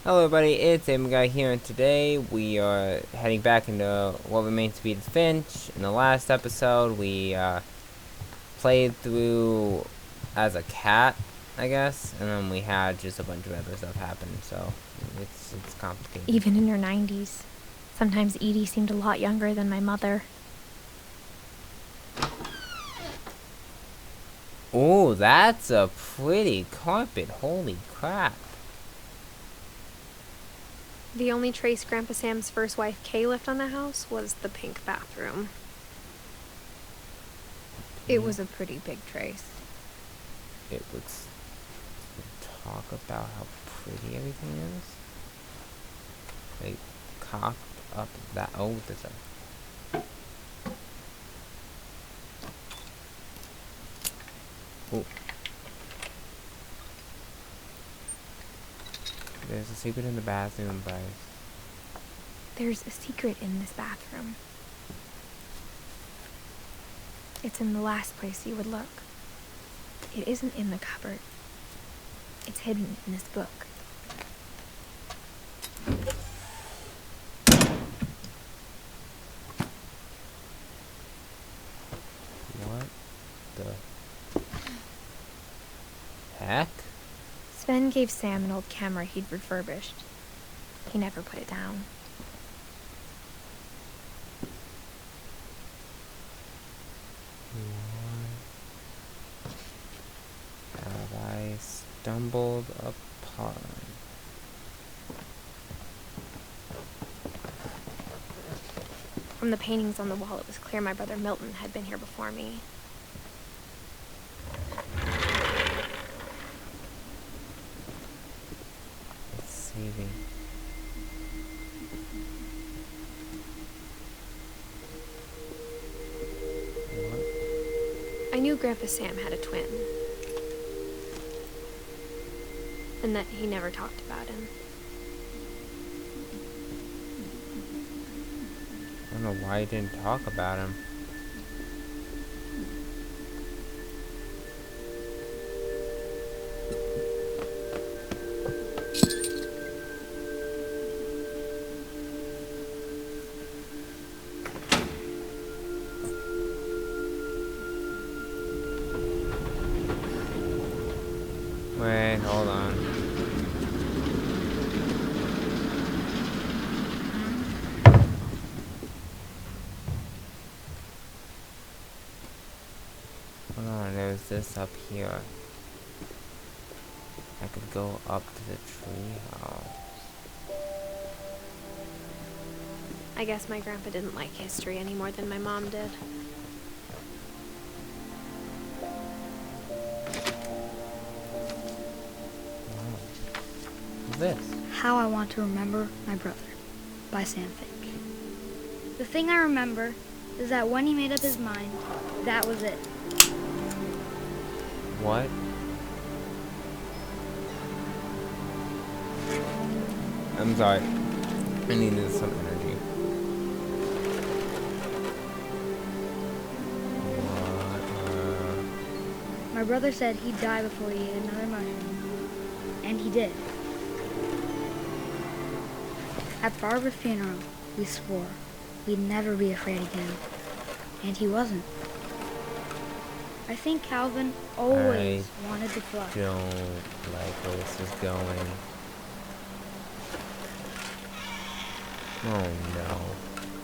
Hello everybody, it's Guy here, and today we are heading back into What Remains of Edith Finch. In the last episode, we played through as a cat, I guess, and then we had just a bunch of other stuff happen, so it's complicated. Even in her 90s. Sometimes Edie seemed a lot younger than my mother. Oh, that's a pretty carpet, holy crap. The only trace Grandpa Sam's first wife, Kay, left on the house was the pink bathroom. It was a pretty big trace. It looks... Talk about how pretty everything is. They cocked up that... Oh, there's a... Oh. There's a secret in the bathroom, guys. There's a secret in this bathroom. It's in the last place you would look. It isn't in the cupboard. It's hidden in this book. What the heck? Sven gave Sam an old camera he'd refurbished. He never put it down. What have I stumbled upon? From the paintings on the wall, it was clear my brother Milton had been here before me. It's saving. What? I knew Grandpa Sam had a twin. And that he never talked about him. I don't know why I didn't talk about him. Wait, hold on. Hold on, there's this up here. I could go up to the tree house. I guess my grandpa didn't like history any more than my mom did. What's this? How I Want to Remember My Brother by Sam Finch. The thing I remember is that when he made up his mind, that was it. What? I'm sorry. I needed some energy. What? My brother said he'd die before he ate another mushroom. And he did. At Barbara's funeral, we swore we'd never be afraid again. And he wasn't. I think Calvin always wanted to fly. Don't like where this is going. Oh no.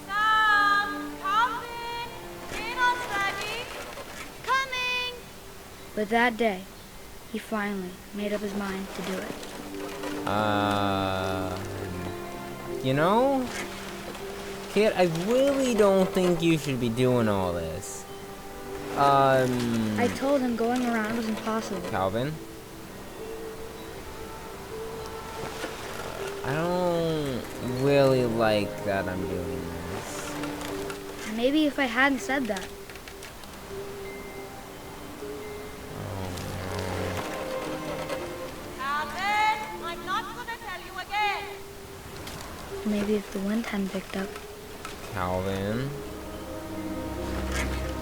Sam! Calvin! Dinner's ready! Coming! But that day, he finally made up his mind to do it. You know, kid, I really don't think you should be doing all this. I told him going around was impossible. Calvin? I don't really like that I'm doing this. Maybe if I hadn't said that. Calvin, I'm not gonna tell you again! Maybe if the wind hadn't picked up. Calvin?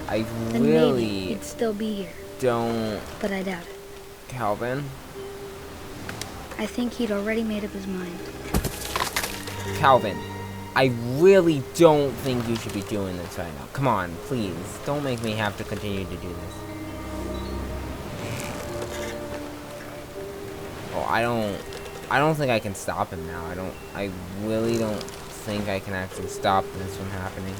I Then maybe really he'd still be here. don't... But I doubt it. Calvin? I I think he'd already made up his mind. Calvin, I really don't think you should be doing this right now. Come on, please. Don't make me have to continue to do this. Oh, I don't think I can stop him now. I really don't think I can actually stop this from happening.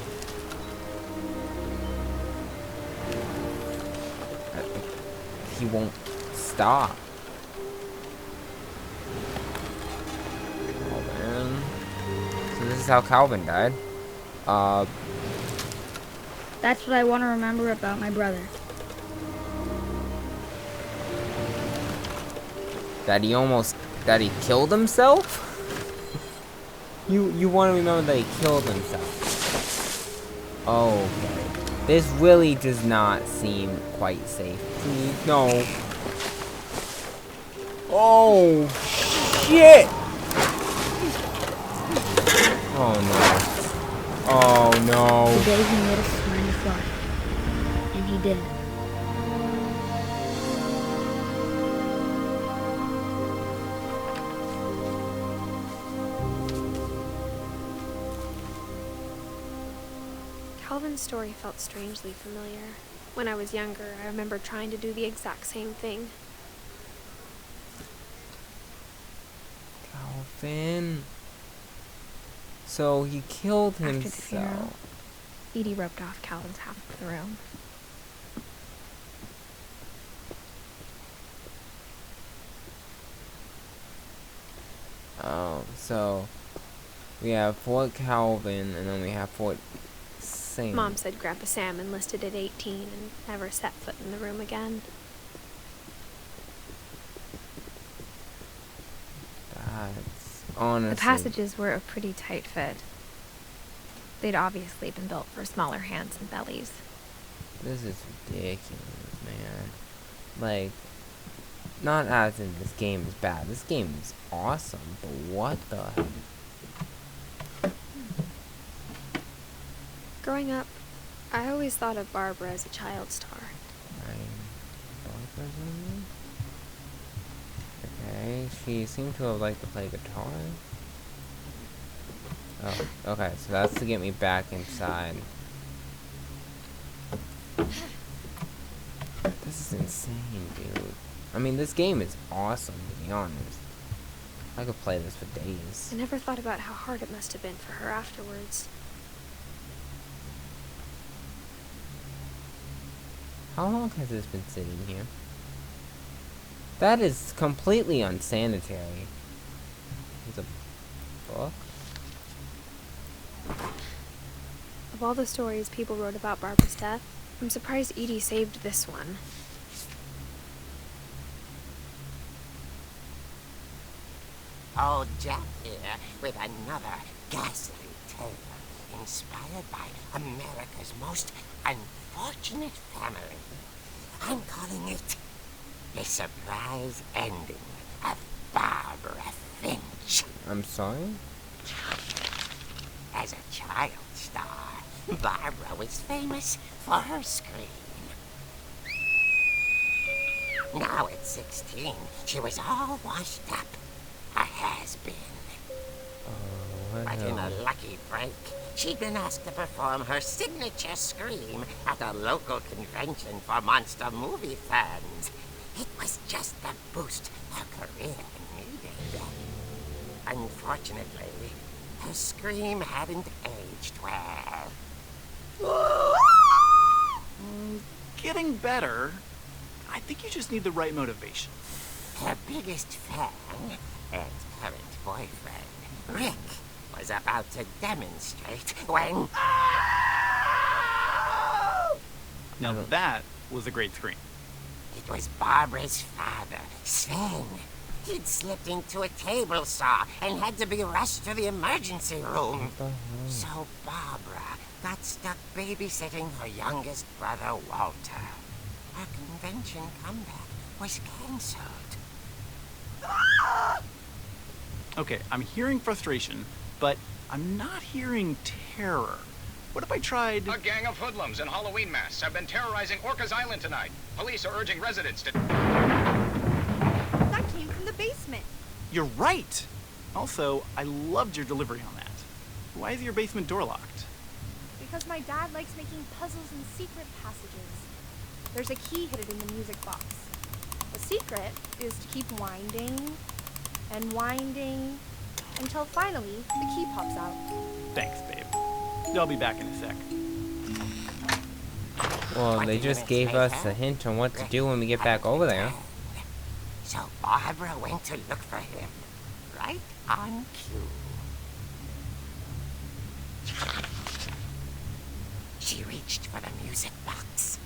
He won't stop. Oh man. So this is how Calvin died. That's what I want to remember about my brother. That he killed himself? You want to remember that he killed himself. Oh, okay. This really does not seem quite safe. Please, no. Oh, shit! Oh, no. Oh, no. Today he made us smile fly. And he did. Calvin's story felt strangely familiar. When I was younger, I remember trying to do the exact same thing. Calvin. So he killed After the funeral, himself. Edie roped off Calvin's half of the room. Oh, so we have Fort Calvin, and then we have Fort Sam. Mom said Grandpa Sam enlisted at 18 and never set foot in the room again. That's honestly. The passages were a pretty tight fit. They'd obviously been built for smaller hands and bellies. This is ridiculous, man. Like, not as in this game is bad. This game is awesome, but what the heck? Growing up, I always thought of Barbara as a child star. Okay, she seemed to have liked to play guitar. Oh, okay, so that's to get me back inside. This is insane, dude. I mean, this game is awesome, to be honest. I could play this for days. I never thought about how hard it must have been for her afterwards. How long has this been sitting here? That is completely unsanitary. There's a book? Of all the stories people wrote about Barbara's death, I'm surprised Edie saved this one. Old Jack here with another ghastly tale inspired by America's most unfortunate family. I'm calling it The Surprise Ending of Barbara Finch. I'm sorry? As a child star, Barbara was famous for her scream. Now at 16, she was all washed up. A has-been. But in a lucky break, she'd been asked to perform her signature scream at a local convention for monster movie fans. It was just the boost her career needed. Unfortunately, her scream hadn't aged well. Getting better. I think you just need the right motivation. Her biggest fan and current boyfriend, Rick, was about to demonstrate when... Now that was a great scream. It was Barbara's father, Sven. He'd slipped into a table saw and had to be rushed to the emergency room. So Barbara got stuck babysitting her youngest brother, Walter. Her convention comeback was cancelled. Okay, I'm hearing frustration, but I'm not hearing terror. What if I tried... A gang of hoodlums in Halloween masks have been terrorizing Orcas Island tonight. Police are urging residents to... That came from the basement. You're right. Also, I loved your delivery on that. Why is your basement door locked? Because my dad likes making puzzles and secret passages. There's a key hidden in the music box. The secret is to keep winding and winding until finally the key pops out. Thanks, babe. I'll be back in a sec. Well, they just gave us a hint on what to do when we get back over there. So Barbara went to look for him, right on cue. She reached for the music box.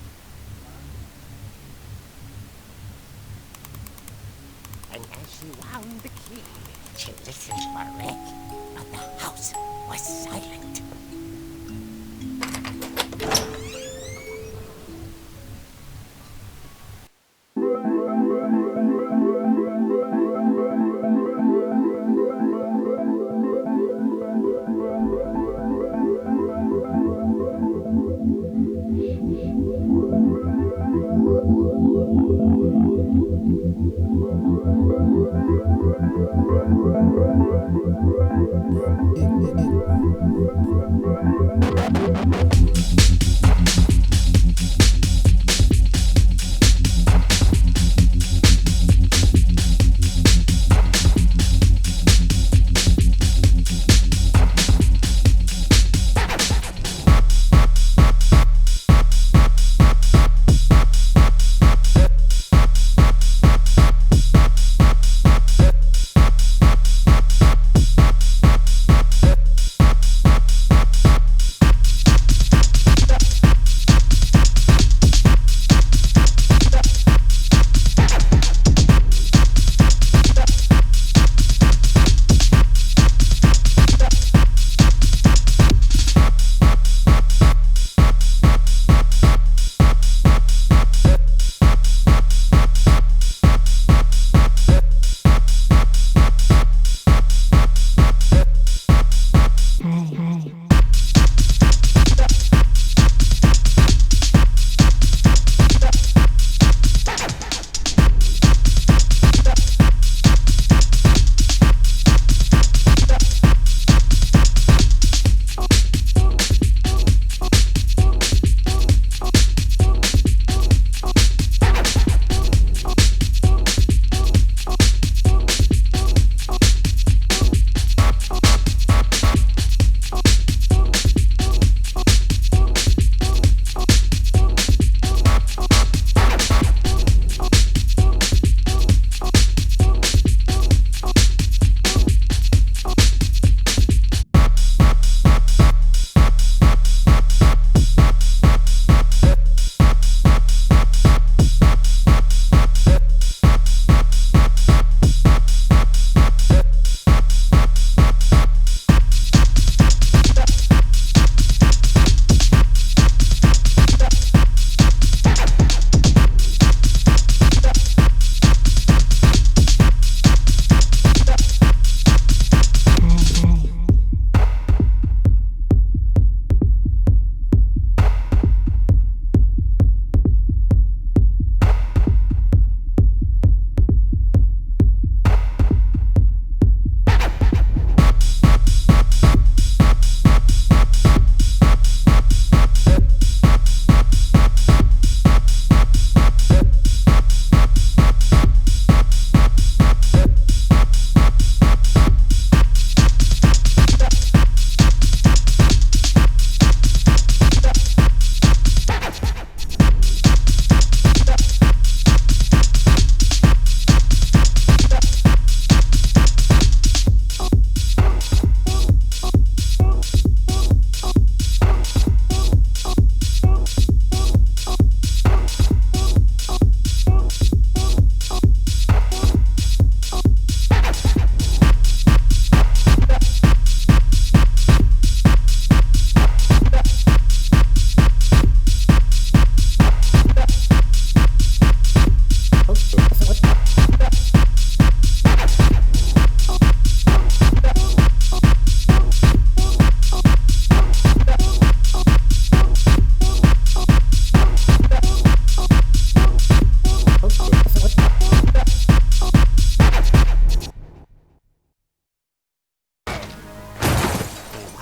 And as she wound the key, she listened for Rick, but the house was silent.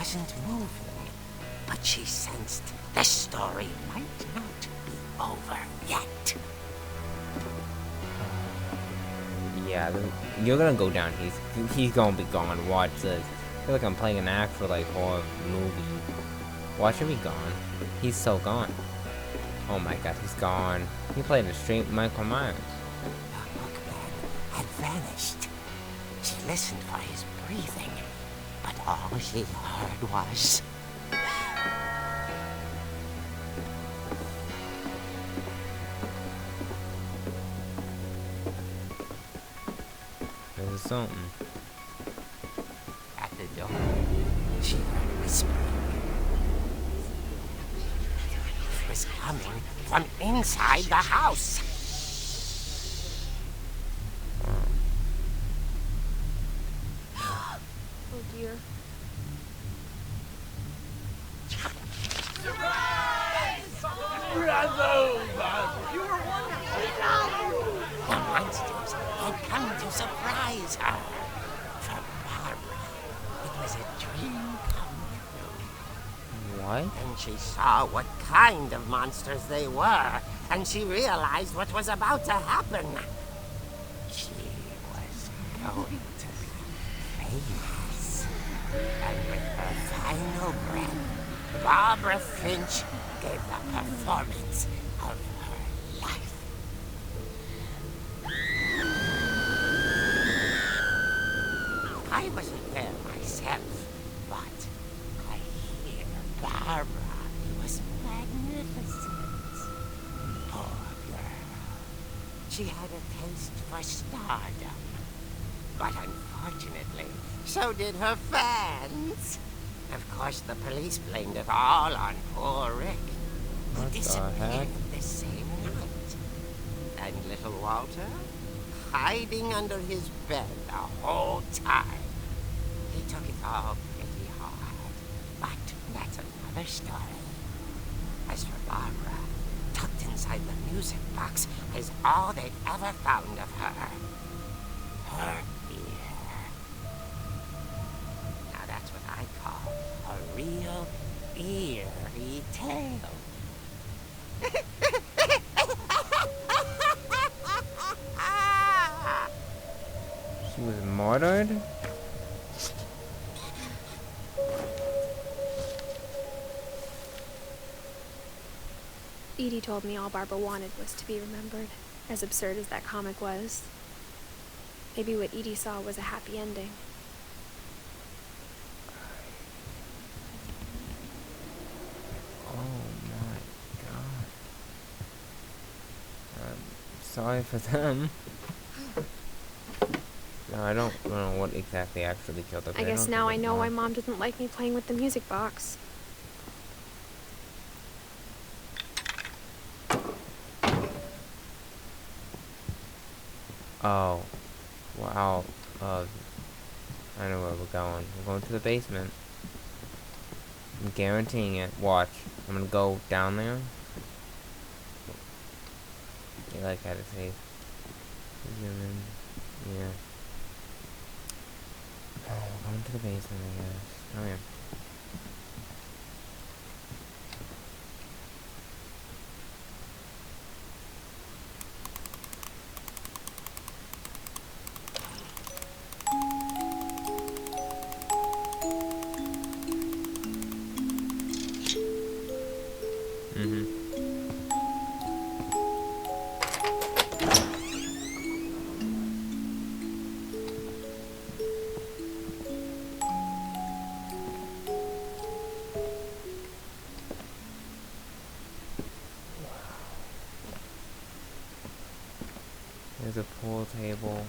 wasn't moving, but she sensed the story might not be over yet. Yeah, you're gonna go down. He's gonna be gone. Watch this. I feel like I'm playing an actual like horror movie. Watch him be gone. He's so gone. Oh my god, he's gone. He played a straight Michael Myers. The bookman had vanished. She listened for his breathing, but all she heard was... There's something. At the door, she heard whispering. It was coming from inside the house. Oh dear. The monsters had come to surprise her. For Barbara, it was a dream come true. What? And she saw what kind of monsters they were, and she realized what was about to happen. She was going to be famous. And with her final breath, Barbara Finch gave the performance of her life. I wasn't there myself, but I hear Barbara was magnificent. Poor girl. She had a taste for stardom. But unfortunately, so did her fans. Of course, the police blamed it all on poor Rick, who What the disappeared heck? the same night. And little Walter, hiding under his bed the whole time. He took it all pretty hard, but that's another story. As for Barbara, tucked inside the music box is all they'd ever found of her. Her ear. Now that's what I call a real eerie tale. She was murdered? Edie told me all Barbara wanted was to be remembered, as absurd as that comic was. Maybe what Edie saw was a happy ending. Oh my god. I'm sorry for them. No, I don't know what exactly actually killed her. I guess now I know why Mom didn't like me playing with the music box. Oh. Wow. I know where we're going. We're going to the basement. I'm guaranteeing it. Watch. I'm gonna go down there. You like how to say. Zoom in. Yeah. Oh, we're going to the basement, I guess. Oh yeah. There's a pool table.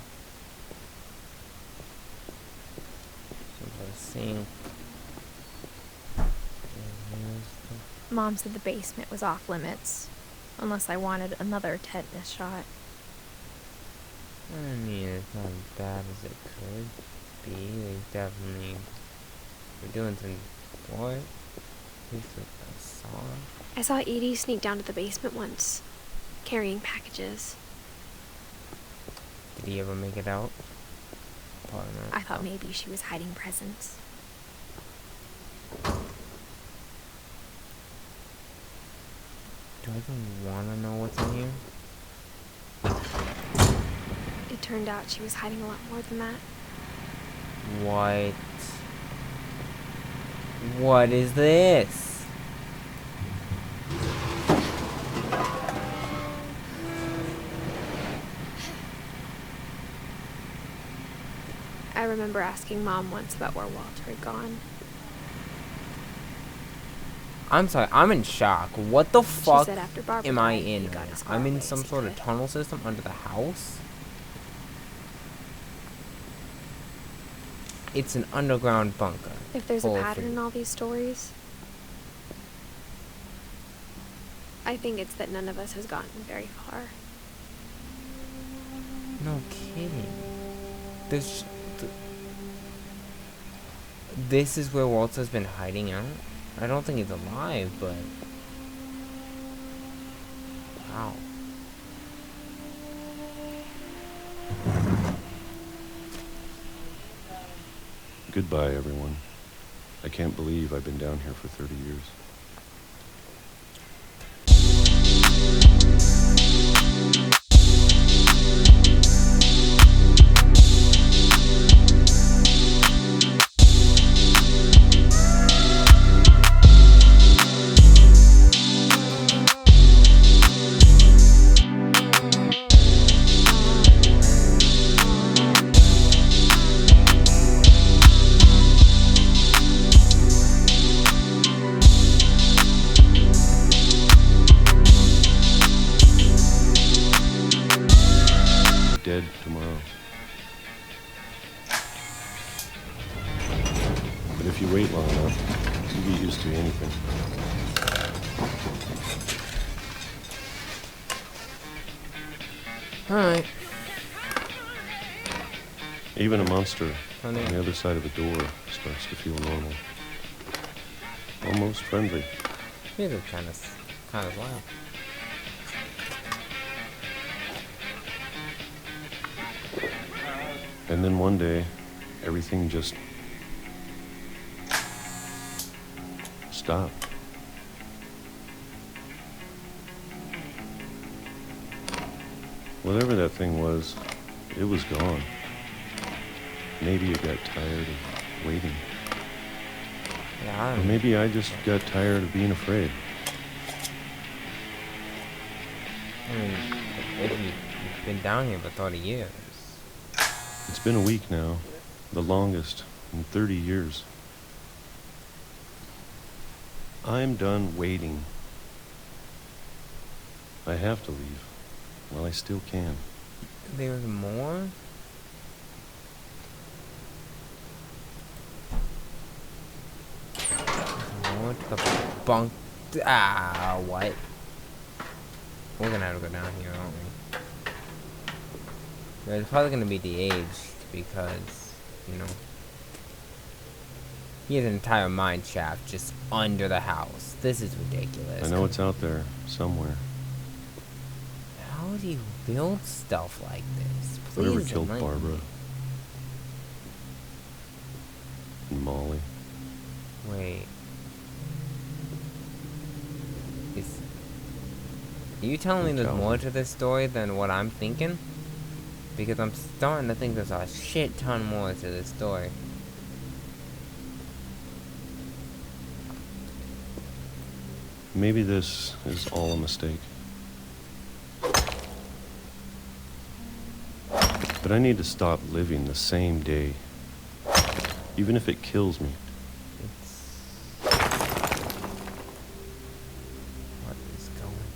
There's a sink. Mom said the basement was off limits, unless I wanted another tetanus shot. I mean, it's not as bad as it could be. They definitely were doing some what? At least I saw. I saw Edie sneak down to the basement once, carrying packages. Did he ever make it out? Probably not. I thought maybe she was hiding presents. Do I even want to know what's in here? It turned out she was hiding a lot more than that. What? What is this? I remember asking Mom once about where Walter had gone. I'm sorry, I'm in shock. What the fuck said after Barbara am I died, he in? got as far I'm in away some as he sort of could. tunnel system under the house? It's an underground bunker. If there's a full of pattern in food. all these stories, I think it's that none of us has gotten very far. No kidding. This is where Walter's been hiding out? I don't think he's alive, but... Wow. Goodbye, everyone. I can't believe I've been down here for 30 years. Dead tomorrow. But if you wait long enough, you get used to anything. Alright. Even a monster Oh, on no. the other side of a door starts to feel normal. Almost friendly. He's kind of loud. And then one day, everything just stopped. Whatever that thing was, it was gone. Maybe it got tired of waiting. Yeah, I Or don't know. maybe I just got tired of being afraid. I mean, you've been down here for 30 years. It's been a week now, the longest in 30 years. I'm done waiting. I have to leave while I still can. There's more? More to the bunk. Ah, what? We're gonna have to go down here, aren't we? Yeah, it's probably gonna be the age because, you know, he has an entire mine shaft just under the house. This is ridiculous. I know it's out there somewhere. How do you build stuff like this? Whatever Please killed enlighten Barbara me. and Molly. Wait. Are you telling me there's more to this story than what I'm thinking? Because I'm starting to think there's a shit ton more to this story. Maybe this is all a mistake. But I need to stop living the same day, even if it kills me. What is going?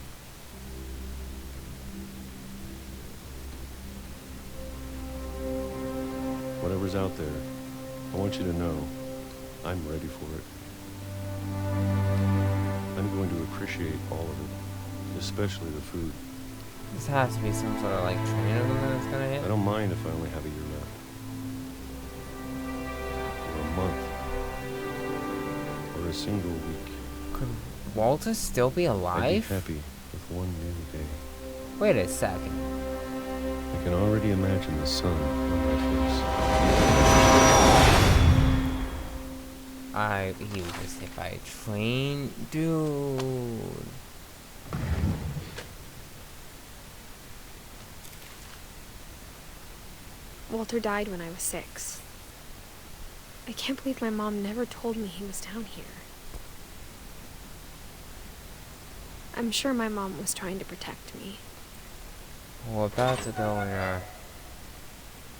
Whatever's out there, I want you to know I'm ready for it. I'm going to appreciate all of it, especially the food. This has to be some sort of like trainer that's gonna hit. I don't mind if I only have a year left. Or a month. Or a single week. Could Walter still be I'd be alive? happy with one new day. Wait a second. I can already imagine the sun on my He was just hit by a train, dude. Walter died when I was 6. I can't believe my mom never told me he was down here. I'm sure my mom was trying to protect me. We're about to go and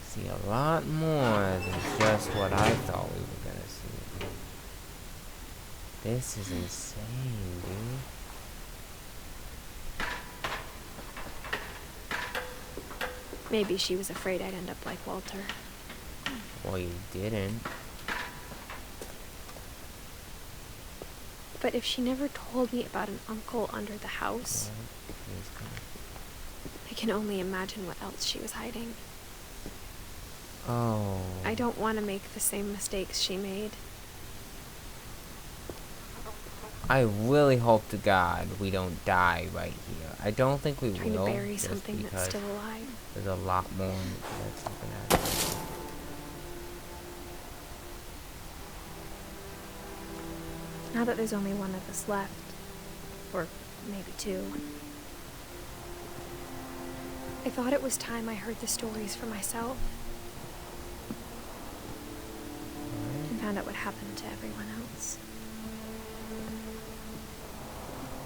see a lot more than just what I thought we were gonna see. This is insane, dude. Maybe she was afraid I'd end up like Walter. Well, you didn't. But if she never told me about an uncle under the house, I can only imagine what else she was hiding. Oh. I don't want to make the same mistakes she made. I really hope to God we don't die right here. I don't think we will. Trying to bury just something that's still alive. There's a lot more that's gonna happen. Now that there's only one of us left, or maybe 2, I thought it was time I heard the stories for myself and found out what happened to everyone else.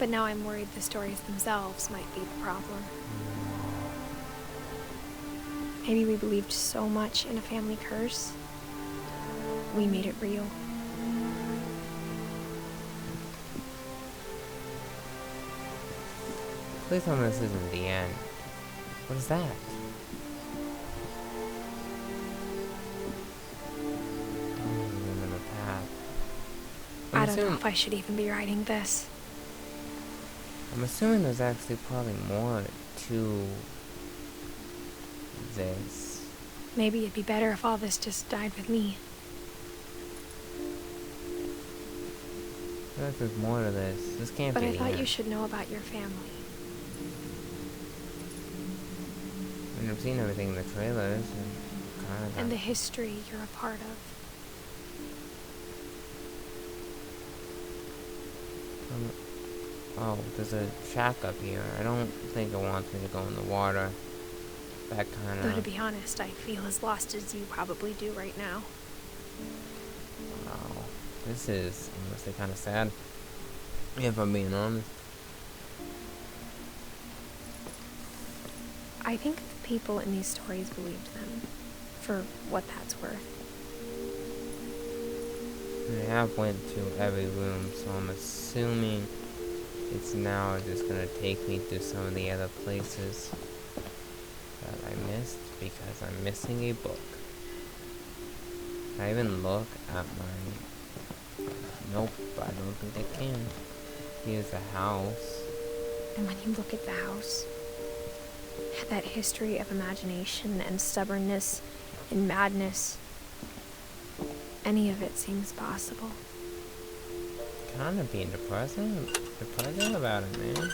But now I'm worried the stories themselves might be the problem. Maybe we believed so much in a family curse, we made it real. Please tell me this isn't the end. What is that? In the path. I don't know if I should even be writing this. I'm assuming there's actually probably more to this. Maybe it'd be better if all this just died with me. I feel like there's more to this. This can't be the end. But I thought you should know about your family. I mean, I've seen everything in the trailers And the history you're a part of. Oh, there's a shack up here. I don't think it wants me to go in the water. That kind of... Though to be honest, I feel as lost as you probably do right now. Wow. This is honestly kind of sad. If I'm being honest. I think the people in these stories believed them, for what that's worth. I have went to every room, so I'm assuming it's now just gonna take me to some of the other places that I missed because I'm missing a book. Can I even look at my... Nope, I don't think I can. Here's the house. And when you look at the house, that history of imagination and stubbornness and madness, any of it seems possible. Kind of being depressing about it, man.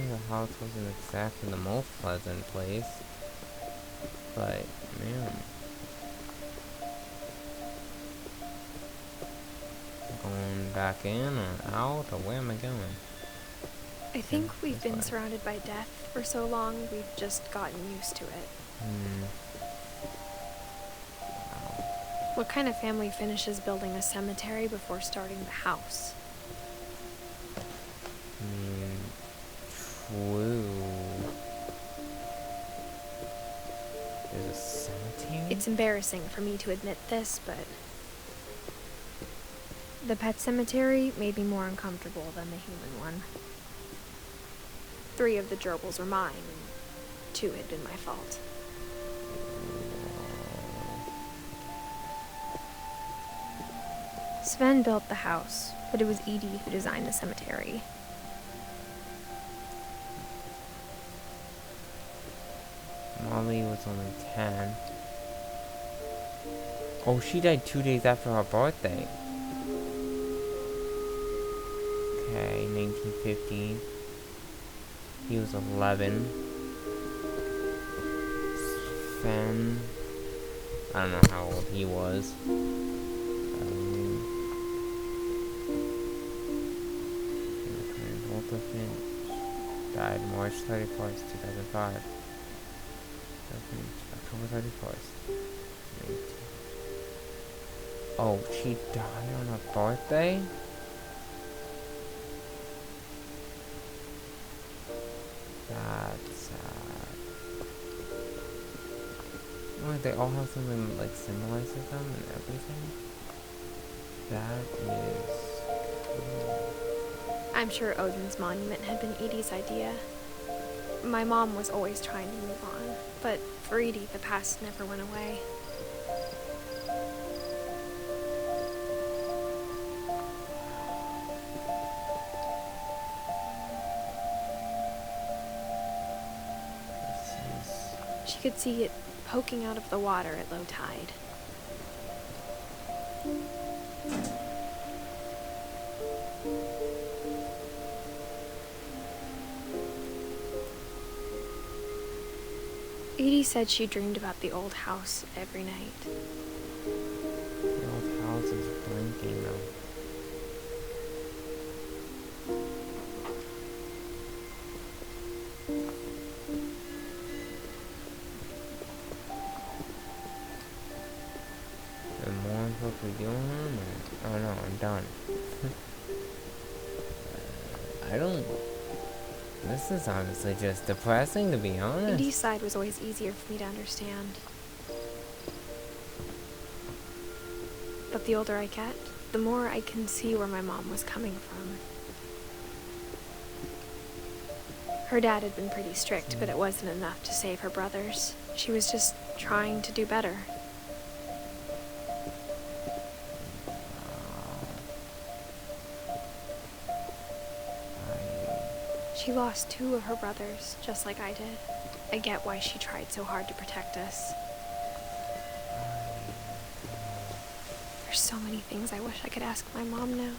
The house wasn't exactly the most pleasant place, but man, going back in or out, or where am I going? I think we've been surrounded by death for so long, we've just gotten used to it. What kind of family finishes building a cemetery before starting the house? True. There's a cemetery? It's embarrassing for me to admit this, but the pet cemetery made me more uncomfortable than the human one. 3 of the gerbils were mine, and 2 had been my fault. Sven built the house, but it was Edie who designed the cemetery. Molly was only 10. Oh, she died 2 days after her birthday. Okay, 1950. He was 11. Sven, I don't know how old he was. Samantha Finch died March 31st, 2005. October 31st. Oh, she died on her birthday? That's sad. Oh, they all have something like symbolizes them and everything. That is cool. I'm sure Odin's monument had been Edie's idea. My mom was always trying to move on, but for Edie, the past never went away. She could see it poking out of the water at low tide. Edie said she dreamed about the old house every night. The old house is blinking though. And more what we doing? Oh no, I'm done. I don't. This is honestly just depressing, to be honest. Edie's side was always easier for me to understand. But the older I get, the more I can see where my mom was coming from. Her dad had been pretty strict, but it wasn't enough to save her brothers. She was just trying to do better. She lost 2 of her brothers, just like I did. I get why she tried so hard to protect us. There's so many things I wish I could ask my mom now.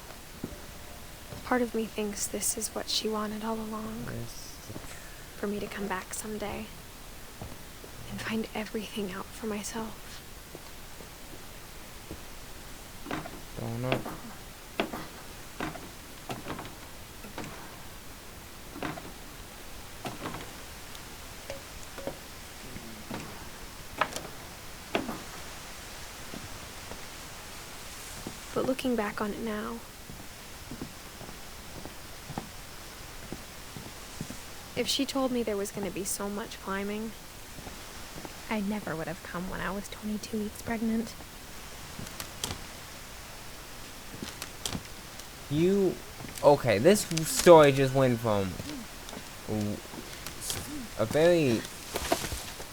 Part of me thinks this is what she wanted all along. For me to come back someday and find everything out for myself. Don't know. But looking back on it now, if she told me there was going to be so much climbing, I never would have come when I was 22 weeks pregnant. Okay, this story just went from a very,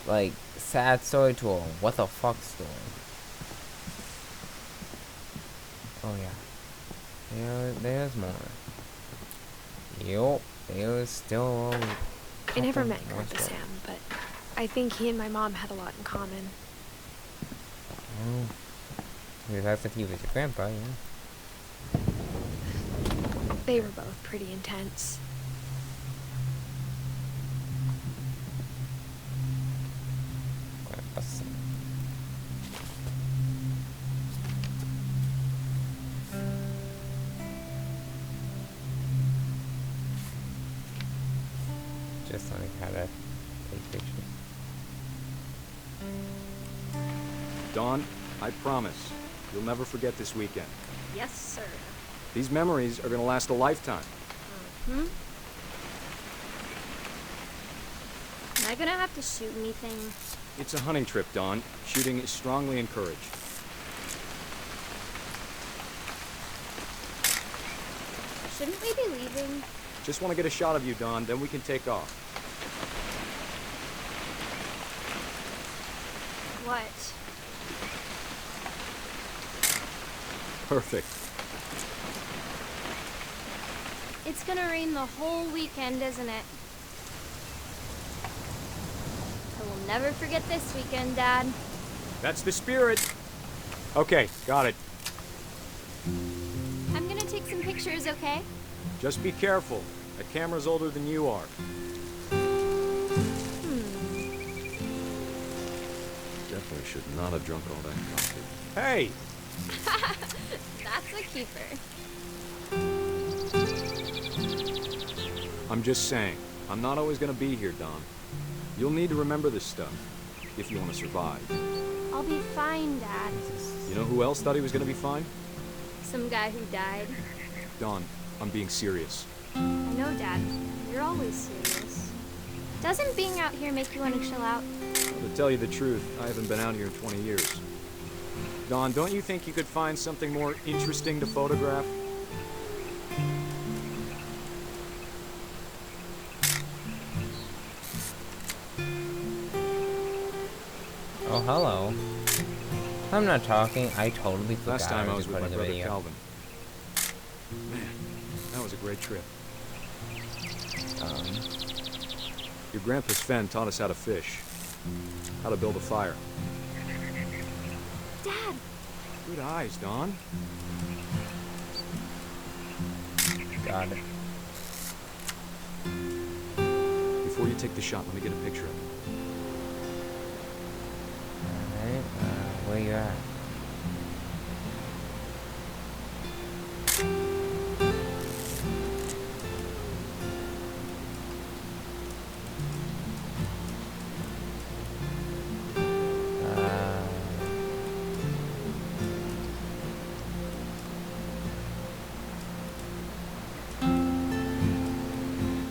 like, sad story to a what the fuck story. Oh yeah. There's more. Yup, there's still I never met Grandpa Sam, but I think he and my mom had a lot in common. Oh. That's if he was your grandpa, yeah. They were both pretty intense. Grandpa Sam. Just learning how to take pictures. Dawn, I promise, you'll never forget this weekend. Yes, sir. These memories are gonna last a lifetime. Am I gonna have to shoot anything? It's a hunting trip, Dawn. Shooting is strongly encouraged. Shouldn't we be leaving? Just want to get a shot of you, Dawn, then we can take off. What? Perfect. It's gonna rain the whole weekend, isn't it? So we'll never forget this weekend, Dad. That's the spirit. Okay, got it. I'm gonna take some pictures, okay? Just be careful. That camera's older than you are. Definitely should not have drunk all that coffee. Hey! That's a keeper. I'm just saying, I'm not always gonna be here, Don. You'll need to remember this stuff, if you want to survive. I'll be fine, Dad. You know who else thought he was gonna be fine? Some guy who died. Don, I'm being serious. I know, Dad. You're always serious. Doesn't being out here make you want to chill out? Well, to tell you the truth, I haven't been out here in 20 years. Don, don't you think you could find something more interesting to photograph? Oh, hello. I'm not talking. I totally forgot. Last time I was with my recording brother the video. Calvin. Man, that was a great trip. Your grandpa's Fen taught us how to fish, how to build a fire. Dad! Good eyes, Don. Got it. Before you take the shot, let me get a picture of it. Alright, where you at?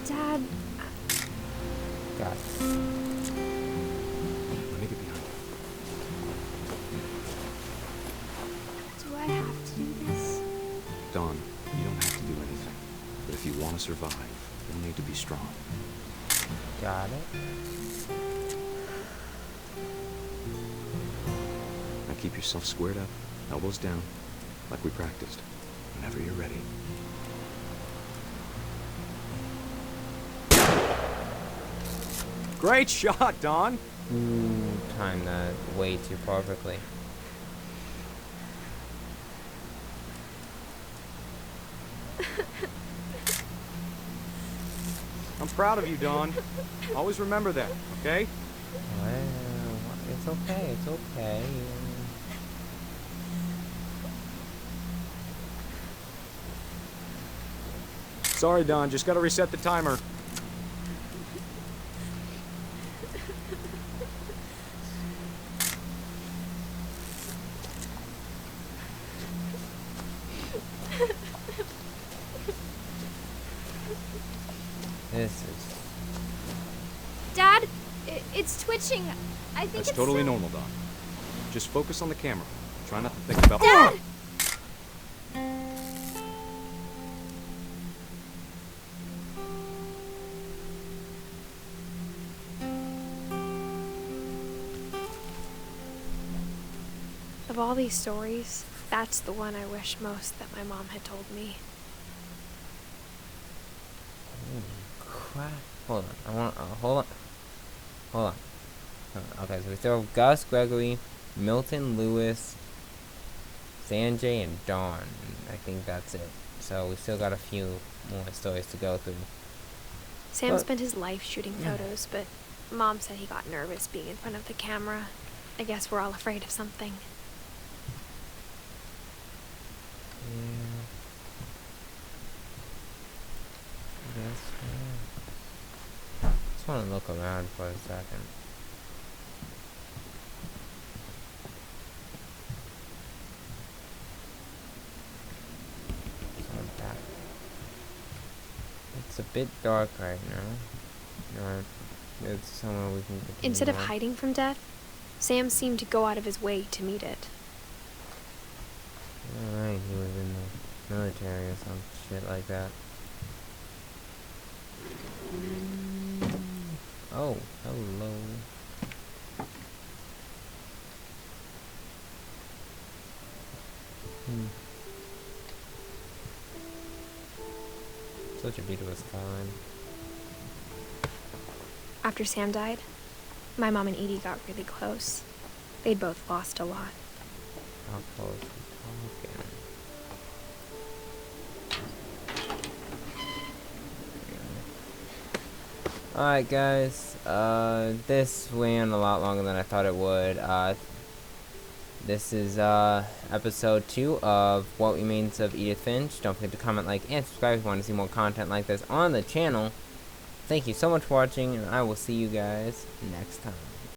Dad, Got it. Let me get behind you. do I have to do this? Don, you don't have to do anything. But if you want to survive, you'll need to be strong. Got it. Now keep yourself squared up, elbows down, like we practiced. Whenever you're ready. Great shot, Don! Timed that way too perfectly. I'm proud of you, Don. Always remember that, okay? Well, it's okay. It's okay. Sorry, Don. Just gotta reset the timer. This is. Dad, it's twitching. I think That's it's totally so- normal, Don. Just focus on the camera. Try not to think about... Dad! Of all these stories, that's the one I wish most that my mom had told me. Holy crap. Hold on. I want. Hold on. Hold on. Okay, so we still have Gus, Gregory, Milton, Lewis, Sanjay, and Dawn. I think that's it. So we still got a few more stories to go through. Sam But- spent his life shooting photos, but Mom said he got nervous being in front of the camera. I guess we're all afraid of something. Yeah. I guess, yeah. Just want to look around for a second. So that. It's a bit dark right now. It's somewhere we can continue Instead of on. hiding from death, Sam seemed to go out of his way to meet it. Alright, he was in the military or some shit like that. Oh, hello. Such a beautiful skyline. After Sam died, my mom and Edie got really close. They'd both lost a lot. How close we talking? Alright guys, this ran a lot longer than I thought it would. this is episode 2 of What Remains of Edith Finch. Don't forget to comment, like, and subscribe if you want to see more content like this on the channel. Thank you so much for watching, and I will see you guys next time.